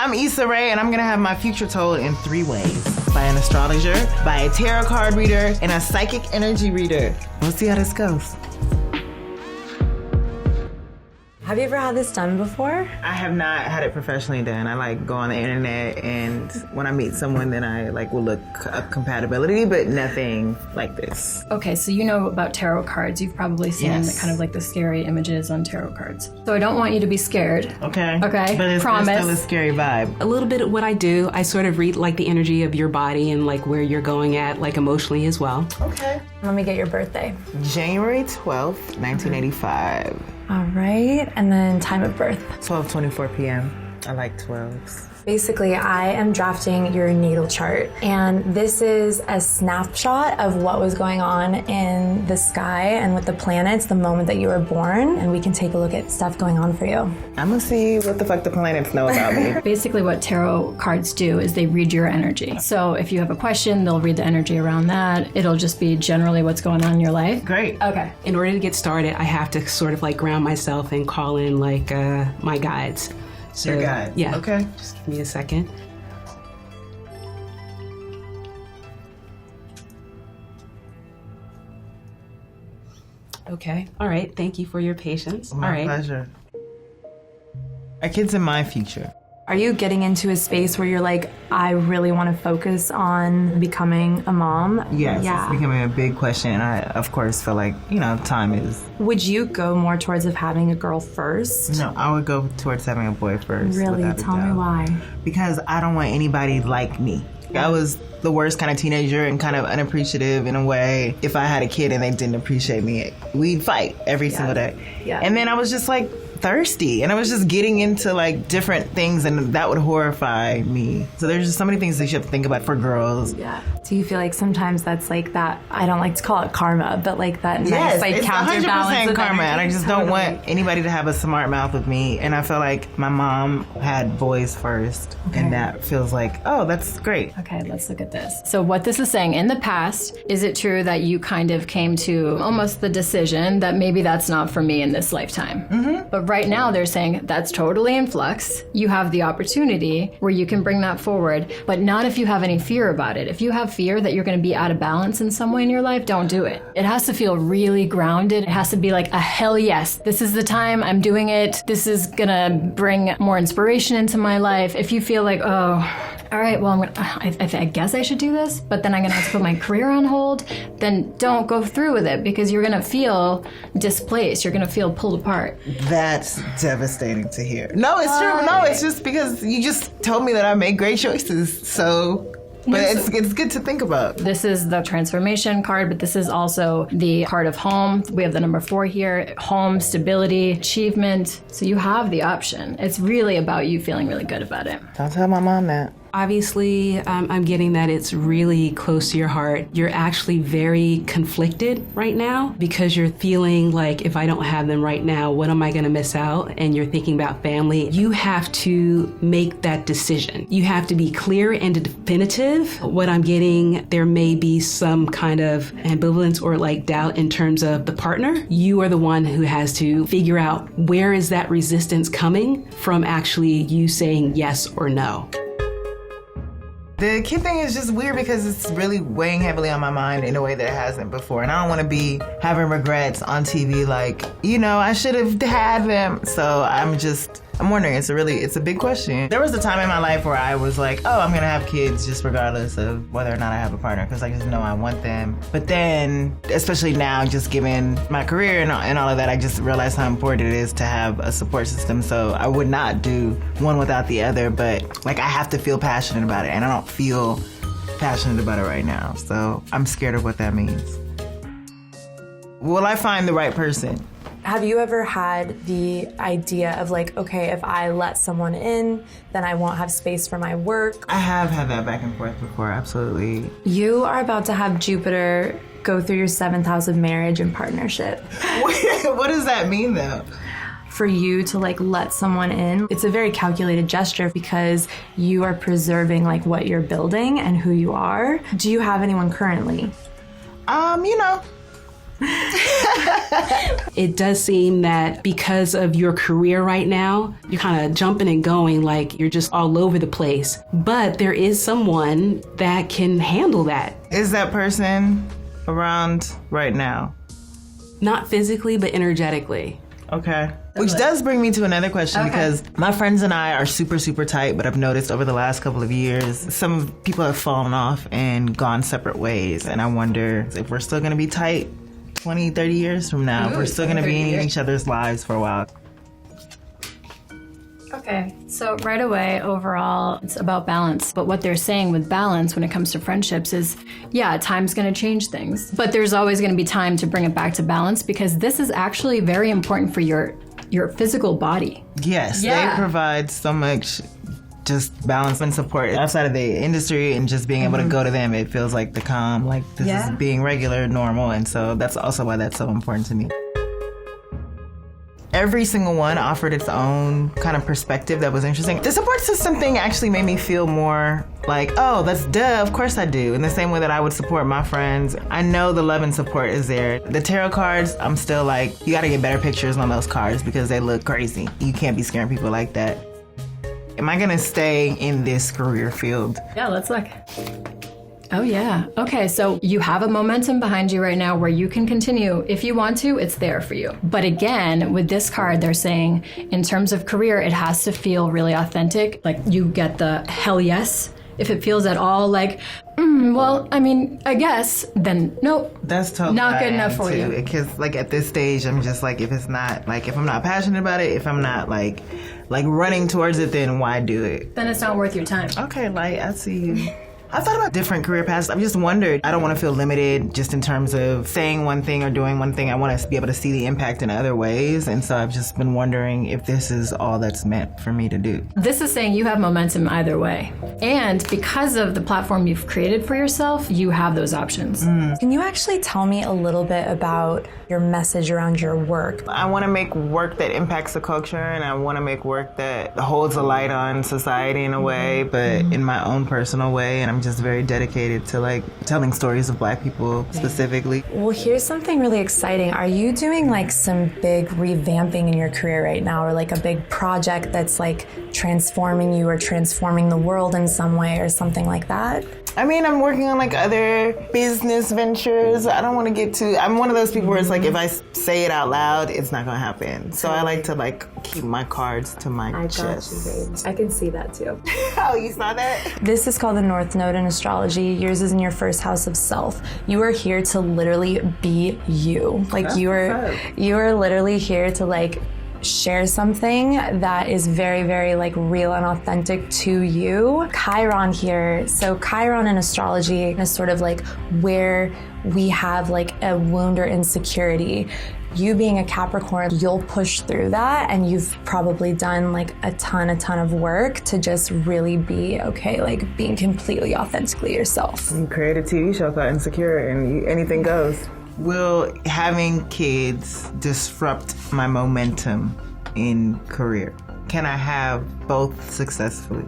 I'm Issa Rae, and I'm gonna have my future told in 3 ways. By an astrologer, by a tarot card reader, and a psychic energy reader. We'll see how this goes. Have you ever had this done before? I have not had it professionally done. I like go on the internet, and when I meet someone, then I like will look up compatibility, but nothing like this. Okay, so you know about tarot cards. You've probably seen kind of like the scary images on tarot cards. So I don't want you to be scared. Okay. Okay. But it's Promise. still a scary vibe. A little bit of what I do, I sort of read like the energy of your body and like where you're going at, like emotionally as well. Okay. Let me get your birthday. January 12th, 1985. All right, and then time of birth. 12:24 p.m. I like 12s. Basically, I am drafting your natal chart, and this is a snapshot of what was going on in the sky and with the planets the moment that you were born, and we can take a look at stuff going on for you. I'm gonna see what the fuck the planets know about me. Basically what tarot cards do is they read your energy. So if you have a question, they'll read the energy around that. It'll just be generally what's going on in your life. Great. Okay. In order to get started, I have to sort of like ground myself and call in like my guides. So, Your guide. Yeah. Okay. Just give me a second. Okay. All right. Thank you for your patience. My All right. pleasure. Our kids in my future. Are you getting into a space where you're like, I really want to focus on becoming a mom? Yes, Yeah. it's becoming a big question. And I, of course, feel like, time is... Would you go more towards of having a girl first? No, I would go towards having a boy first. Really? without a Tell me doubt. why. Because I don't want anybody like me. I was the worst kind of teenager and kind of unappreciative in a way. If I had a kid and they didn't appreciate me, we'd fight every single day. Yeah. And then I was just like thirsty, and I was just getting into like different things, and that would horrify me. So there's just so many things that you have to think about for girls. Yeah. Do you feel like sometimes that's like that, I don't like to call it karma, but like that Yes, nice like it's counterbalance 100% of karma, energy? and I just don't want anybody to have a smart mouth with me. And I feel like my mom had boys first, and that feels like, oh, that's great. Okay, let's look at this. So what this is saying, in the past, is it true that you kind of came to almost the decision that maybe that's not for me in this lifetime? Mm-hmm. But right now they're saying that's totally in flux. You have the opportunity where you can bring that forward, but not if you have any fear about it. If you have fear that you're going to be out of balance in some way in your life, don't do it. It has to feel really grounded. It has to be like a hell yes. This is the time, I'm doing it. This is going to bring more inspiration into my life. If you feel like, oh, all right, well, I guess I should do this, but then I'm going to have to put my career on hold, then don't go through with it, because you're going to feel displaced. You're going to feel pulled apart. That's devastating to hear. No, it's true. No, it's just because you just told me that I made great choices. So, but it's good to think about. This is the transformation card, but this is also the card of home. We have the number 4 here, home, stability, achievement. So you have the option. It's really about you feeling really good about it. Don't tell my mom that. Obviously, I'm getting that it's really close to your heart. You're actually very conflicted right now because you're feeling like if I don't have them right now, what am I going to miss out? And you're thinking about family. You have to make that decision. You have to be clear and definitive. What I'm getting, there may be some kind of ambivalence or like doubt in terms of the partner. You are the one who has to figure out where is that resistance coming from actually you saying yes or no. The kid thing is just weird because it's really weighing heavily on my mind in a way that it hasn't before. And I don't want to be having regrets on TV like, I should have had them. So I'm wondering, it's a big question. There was a time in my life where I was like, oh, I'm going to have kids just regardless of whether or not I have a partner because I just know I want them. But then, especially now, just given my career and all of that, I just realized how important it is to have a support system. So I would not do one without the other, but like I have to feel passionate about it, and I don't feel passionate about it right now. So I'm scared of what that means. Will I find the right person? Have you ever had the idea of like, okay, if I let someone in, then I won't have space for my work? I have had that back and forth before, absolutely. You are about to have Jupiter go through your 7th house of marriage and partnership. What does that mean though? For you to like let someone in, it's a very calculated gesture because you are preserving like what you're building and who you are. Do you have anyone currently? It does seem that because of your career right now, you're kind of jumping and going, like you're just all over the place. But there is someone that can handle that. Is that person around right now? Not physically, but energetically. Okay. Which does bring me to another question, because my friends and I are super, super tight, but I've noticed over the last couple of years, some people have fallen off and gone separate ways. And I wonder if we're still going to be tight 20, 30 years from now. If we're still going to be in each other's lives for a while. Okay, so right away, overall, it's about balance. But what they're saying with balance when it comes to friendships is, yeah, time's going to change things. But there's always going to be time to bring it back to balance, because this is actually very important for your physical body. Yes, they provide so much just balance and support outside of the industry, and just being able to go to them, it feels like the calm, like this is being regular, normal. And so that's also why that's so important to me. Every single one offered its own kind of perspective that was interesting. The support system thing actually made me feel more like, oh, that's duh, of course I do. In the same way that I would support my friends. I know the love and support is there. The tarot cards, I'm still like, you gotta get better pictures on those cards because they look crazy. You can't be scaring people like that. Am I gonna stay in this career field? Yeah, let's look. Oh, yeah. Okay, so you have a momentum behind you right now where you can continue. If you want to, it's there for you. But again, with this card, they're saying in terms of career, it has to feel really authentic. Like you get the hell yes. If it feels at all like, well, I mean, I guess, then nope. That's totally not good enough for you. Because like at this stage, I'm just like, if it's not, like if I'm not passionate about it, if I'm not like running towards it, then why do it? Then it's not worth your time. Okay, Light, I see you. I thought about different career paths. I've just wondered, I don't want to feel limited just in terms of saying one thing or doing one thing. I want to be able to see the impact in other ways. And so I've just been wondering if this is all that's meant for me to do. This is saying you have momentum either way. And because of the platform you've created for yourself, you have those options. Can you actually tell me a little bit about your message around your work? I want to make work that impacts the culture, and I want to make work that holds a light on society in a way, but in my own personal way. And I'm just very dedicated to like telling stories of Black people specifically. Well, here's something really exciting. Are you doing like some big revamping in your career right now, or like a big project that's like transforming you or transforming the world in some way or something like that? I mean, I'm working on like other business ventures. I don't want to get too, I'm one of those people where it's like, if I say it out loud, it's not going to happen. So I like to like keep my cards to my chest. Got you, babe. I can see that too. Oh, you saw that? This is called the North Node in astrology. Yours is in your first house of self. You are here to literally be you. Like you are literally here to like share something that is very, very like real and authentic to you. Chiron here. So Chiron in astrology is sort of like where we have like a wound or insecurity. You being a Capricorn, you'll push through that, and you've probably done like a ton of work to just really be okay, like being completely authentically yourself. You create a TV show called Insecure, and anything goes. Will having kids disrupt my momentum in career? Can I have both successfully?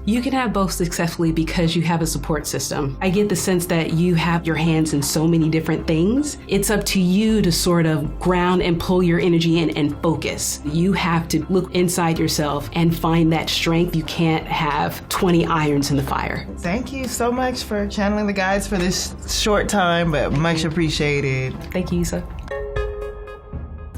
You can have both successfully because you have a support system. I get the sense that you have your hands in so many different things. It's up to you to sort of ground and pull your energy in and focus. You have to look inside yourself and find that strength. You can't have 20 irons in the fire. Thank you so much for channeling the guides for this short time, but much appreciated. Thank you, Issa.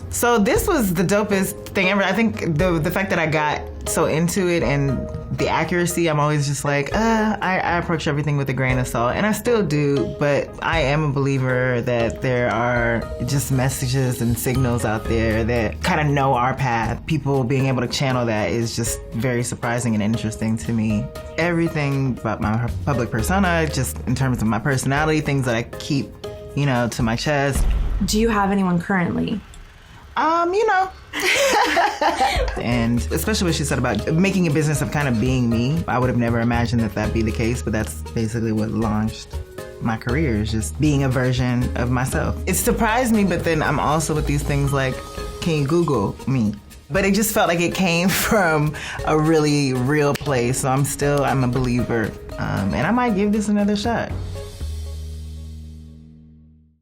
So this was the dopest thing ever. I think the fact that I got so into it and the accuracy, I'm always just like, I approach everything with a grain of salt, and I still do, but I am a believer that there are just messages and signals out there that kind of know our path. People being able to channel that is just very surprising and interesting to me. Everything about my public persona, just in terms of my personality, things that I keep, to my chest. Do you have anyone currently? And especially what she said about making a business of kind of being me. I would have never imagined that that'd be the case, but that's basically what launched my career, is just being a version of myself. It surprised me, but then I'm also with these things like, can you Google me? But it just felt like it came from a really real place. So I'm a believer, and I might give this another shot.